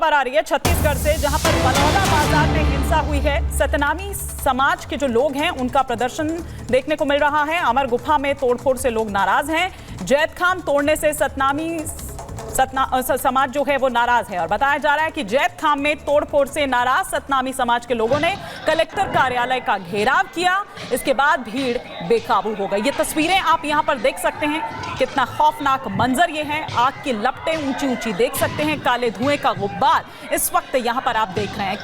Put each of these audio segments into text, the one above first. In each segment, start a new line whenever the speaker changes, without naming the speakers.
खबर आ रही है छत्तीसगढ़ से, जहां पर बलौदा बाजार में हिंसा हुई है। सतनामी समाज के जो लोग हैं उनका प्रदर्शन देखने को मिल रहा है। अमर गुफा में तोड़फोड़ से लोग नाराज हैं। जैत खाम तोड़ने से सतनामी समाज जो है वो नाराज है और बताया जा रहा है कि जैत खाम में तोड़फोड़ से नाराज सतनामी समाज के लोगों ने कलेक्टर कार्यालय का घेराव किया। इसके बाद भीड़ बेकाबू हो गई। ये तस्वीरें आप यहां पर देख सकते हैं, कितना खौफनाक मंजर ये है। आग की लपटें ऊंची ऊंची देख सकते हैं, काले धुएं का गुब्बार इस वक्त यहां पर आप देख रहे हैं।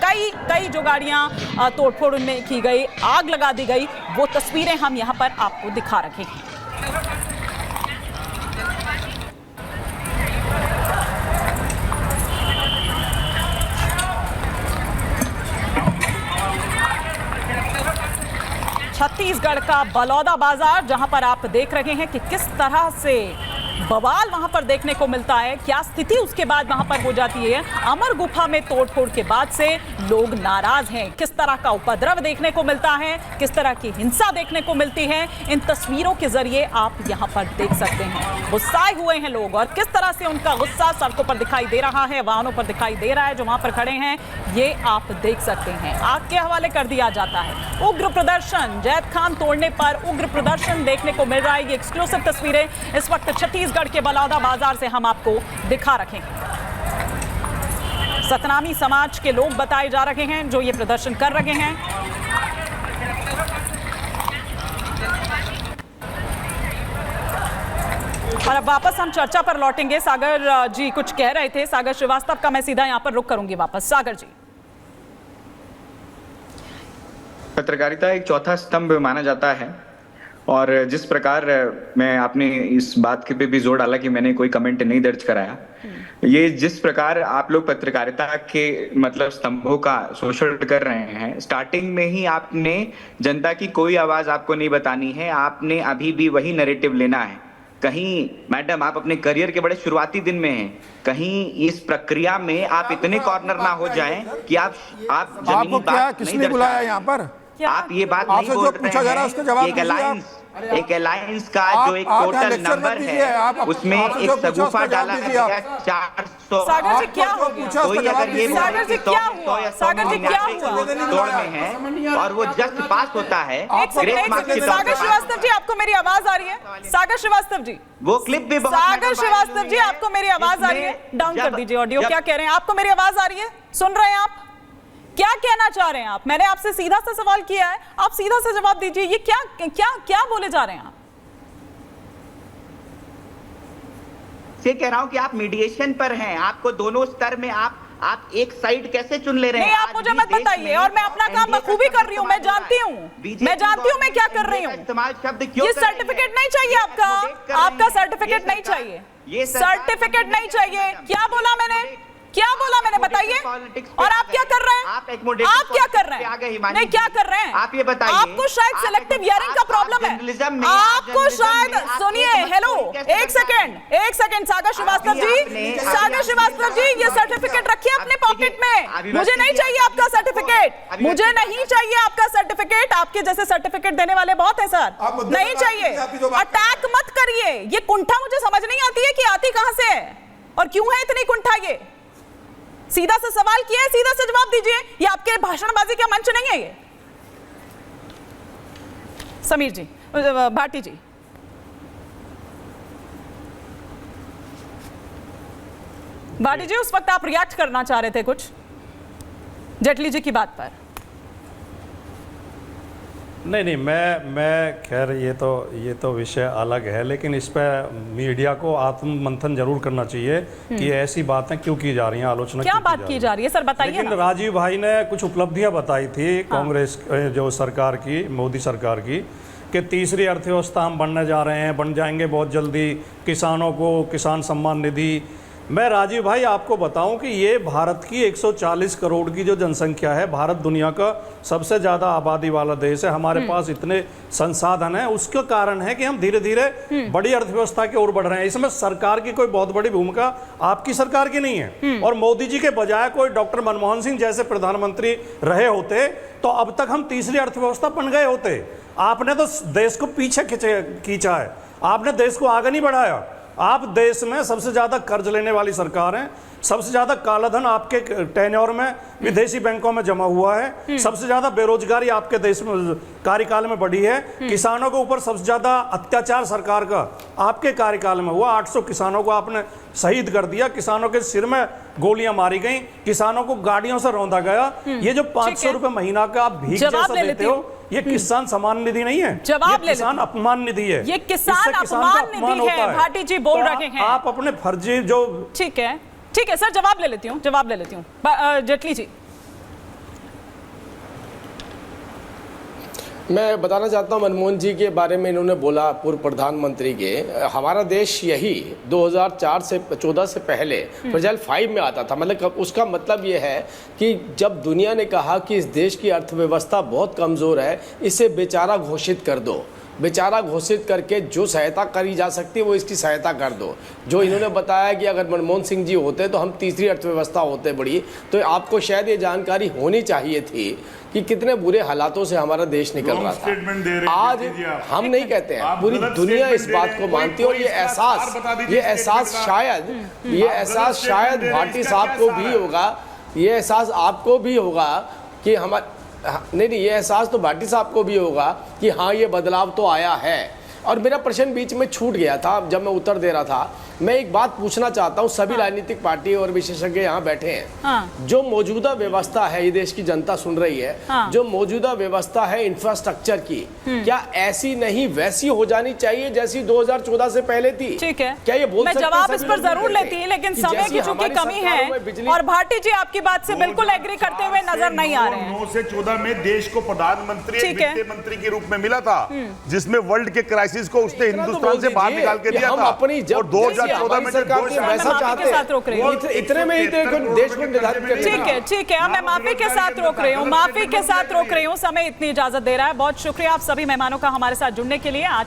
कई जो गाड़ियां तोड़फोड़ में की गई, आग लगा दी गई, वो तस्वीरें हम यहां पर आपको दिखा रखे हैं। छत्तीसगढ़ का बलौदा बाजार, जहां पर आप देख रहे हैं कि किस तरह से बवाल वहां पर देखने को मिलता है, क्या स्थिति उसके बाद वहां पर हो जाती है। अमर गुफा में तोड़फोड़ के बाद से लोग नाराज हैं। किस तरह का उपद्रव देखने को मिलता है, किस तरह की हिंसा देखने को मिलती है, इन तस्वीरों के जरिए आप यहां पर देख सकते हैं। गुस्साए हुए हैं लोग और किस तरह से उनका गुस्सा सड़कों पर दिखाई दे रहा है, वाहनों पर दिखाई दे रहा है जो वहां पर खड़े हैं, ये आप देख सकते हैं। आग के हवाले कर दिया जाता है। उग्र प्रदर्शन, जैत खाम तोड़ने पर उग्र प्रदर्शन देखने को मिल रहा है। ये एक्सक्लूसिव तस्वीरें इस वक्त छत्तीसगढ़ के बलौदा बाजार से हम आपको दिखा रखे हैं। सतनामी समाज के लोग बताए जा रहे हैं जो ये प्रदर्शन कर रहे हैं। और अब वापस हम चर्चा पर लौटेंगे। सागर जी कुछ कह रहे थे, सागर श्रीवास्तव का मैं सीधा यहां पर रुख करूंगी वापस। सागर जी,
पत्रकारिता एक चौथा स्तंभ माना जाता है और जिस प्रकार मैं आपने इस बात के पे भी जोर डाला कि मैंने कोई कमेंट नहीं दर्ज कराया, ये जिस प्रकार आप लोग पत्रकारिता के मतलब स्तंभों का शोषण कर रहे हैं। स्टार्टिंग में ही आपने जनता की कोई आवाज आपको नहीं बतानी है, आपने अभी भी वही नैरेटिव लेना है। कहीं मैडम आप अपने करियर के बड़े शुरुआती दिन में हैं, कहीं इस प्रक्रिया में आप इतने कॉर्नर ना हो जाएं कि आप जमीनी बात
किसने बुलाया यहाँ पर?
आप ये बात नहीं बोल रहे हैं। एक अलायंस का जो एक टोटल नंबर है उसमें एक सगुफा डाला गया 400।
सागर जी क्या हो गया?
अगर ये
सागर जी क्या हुआ? सागर जी क्या हुआ?
दौड़ में है और वो जस्ट पास होता है।
सागर श्रीवास्तव जी आपको मेरी आवाज आ रही है? सागर श्रीवास्तव जी,
वो क्लिप भी बहुत।
सागर श्रीवास्तव जी आपको मेरी आवाज आ रही है? डाउन कर दीजिए ऑडियो। क्या कह रहे हैं? आपको मेरी आवाज आ रही है? सुन रहे हैं आप? क्या कहना चाह रहे हैं आप? मैंने आपसे सीधा सा सवाल किया है, आप सीधा सा जवाब दीजिए। ये क्या क्या क्या बोले जा रहे हैं आप?
ये कह रहा हूं कि आप मीडिएशन पर हैं, आपको दोनों स्तर में आप एक साइड कैसे चुन ले रहे हैं?
नहीं, आप मुझे मत बताइए। और मैं अपना काम बखूबी कर रही हूँ, मैं जानती हूँ मैं क्या कर रही हूँ। ये सर्टिफिकेट नहीं चाहिए आपका सर्टिफिकेट नहीं चाहिए, सर्टिफिकेट नहीं चाहिए। क्या बोला मैंने? बताइए। और आप क्या कर रहे हैं? आप क्या कर रहे हैं? नहीं, क्या कर रहे हैं?
आप ये बताइए।
आपको शायद सेलेक्टिव हियरिंग का प्रॉब्लम है। आपको शायद, सुनिए, हेलो, एक सेकंड सागर श्रीवास्तव जी, ये सर्टिफिकेट रखिए अपने पॉकेट में। मुझे नहीं चाहिए आपका सर्टिफिकेट, मुझे नहीं चाहिए आपका सर्टिफिकेट। आपके जैसे सर्टिफिकेट देने वाले बहुत है सर, नहीं चाहिए। अटैक मत करिए। ये कुंठा मुझे समझ नहीं आती है कि आती कहां से है और क्यों है इतनी कुंठा। ये सीधा सा सवाल किया है, सीधा से जवाब दीजिए। ये आपके भाषणबाजी का मंच नहीं है ये। समीर जी, भाटी जी, उस वक्त आप रिएक्ट करना चाह रहे थे कुछ जेटली जी की बात पर।
नहीं, मैं खैर ये तो विषय अलग है, लेकिन इस पर मीडिया को आत्म मंथन जरूर करना चाहिए कि ऐसी बातें क्यों की जा रही हैं, आलोचना
क्या बात की जा रही है सर, बताइए।
लेकिन राजीव भाई ने कुछ उपलब्धियां बताई थी कांग्रेस जो सरकार की, मोदी सरकार की, कि तीसरी अर्थव्यवस्था हम बनने जा रहे हैं, बन जाएंगे बहुत जल्दी। किसानों को किसान सम्मान निधि। मैं राजीव भाई आपको बताऊं कि ये भारत की 140 करोड़ की जो जनसंख्या है, भारत दुनिया का सबसे ज़्यादा आबादी वाला देश है। हमारे पास इतने संसाधन हैं, उसका कारण है कि हम धीरे धीरे बड़ी अर्थव्यवस्था की ओर बढ़ रहे हैं। इसमें सरकार की कोई बहुत बड़ी भूमिका आपकी सरकार की नहीं है। और मोदी जी के बजाय कोई डॉक्टर मनमोहन सिंह जैसे प्रधानमंत्री रहे होते तो अब तक हम तीसरी अर्थव्यवस्था बन गए होते। आपने तो देश को पीछे खींचा है, आपने देश को आगे नहीं बढ़ाया। आप देश में सबसे ज्यादा कर्ज लेने वाली सरकार हैं, सबसे ज्यादा कालाधन आपके टेन्योर में विदेशी बैंकों में जमा हुआ है, सबसे ज्यादा बेरोजगारी आपके देश में कार्यकाल में बढ़ी है, किसानों के ऊपर सबसे ज्यादा अत्याचार सरकार का आपके कार्यकाल में हुआ। 800 किसानों को आपने शहीद कर दिया, किसानों के सिर में गोलियां मारी गई, किसानों को गाड़ियों से रौंदा गया। ये जो 500 रुपए महीना का आप भीख जैसा देते हो, ये किसान सम्मान निधि नहीं है,
जवाब
ये किसान अपमान निधि है।
ये किसान अपमान निधि है, भाटी जी बोल रहे हैं।
आप अपने फर्जी जो
ठीक है सर, जवाब ले लेती हूँ जेटली जी।
मैं बताना चाहता हूं मनमोहन जी के बारे में इन्होंने बोला, पूर्व प्रधानमंत्री के। हमारा देश यही 2014 से पहले फ्रजाइल 5 में आता था। मतलब उसका मतलब ये है कि जब दुनिया ने कहा कि इस देश की अर्थव्यवस्था बहुत कमज़ोर है, इसे बेचारा घोषित कर दो, बेचारा घोषित करके जो सहायता करी जा सकती है वो इसकी सहायता कर दो। जो इन्होंने बताया कि अगर मनमोहन सिंह जी होते तो हम तीसरी अर्थव्यवस्था होते बड़ी, तो आपको शायद ये जानकारी होनी चाहिए थी कि कितने बुरे हालातों से हमारा देश निकल रहा था। आज हम नहीं कहते हैं, पूरी दुनिया इस बात को मानती है। और ये एहसास शायद भाटी साहब को भी होगा, ये एहसास आपको भी होगा कि नहीं, ये एहसास तो भाटी साहब को भी होगा कि हाँ ये बदलाव तो आया है। और मेरा प्रश्न बीच में छूट गया था जब मैं उत्तर दे रहा था। मैं एक बात पूछना चाहता हूँ, सभी राजनीतिक पार्टी और विशेषज्ञ यहाँ बैठे हैं। जो मौजूदा व्यवस्था है, ये देश की जनता सुन रही है, जो मौजूदा व्यवस्था है इंफ्रास्ट्रक्चर की, क्या ऐसी नहीं वैसी हो जानी चाहिए जैसी 2014 से पहले थी?
ठीक है,
क्या ये बोल
मैं
सकते हैं?
जवाब इस पर जरूर लेती, लेकिन समय की चूंकि कमी है और भाटी जी आपकी बात से बिल्कुल एग्री करते हुए नजर नहीं आ रहे हैं।
9 से 14 में देश को प्रधानमंत्री वित्त मंत्री के रूप में मिला था, जिसमें वर्ल्ड के क्राइसिस को उसने हिंदुस्तान से बाहर निकाल के दिया था। और 2014 में
वैसा चाहते हैं, इतने में ही देश को निर्धारित कर।
ठीक है, मैं माफी के साथ रोक रही हूँ, समय इतनी इजाजत दे रहा है। बहुत शुक्रिया आप सभी मेहमानों का हमारे साथ जुड़ने के लिए। आज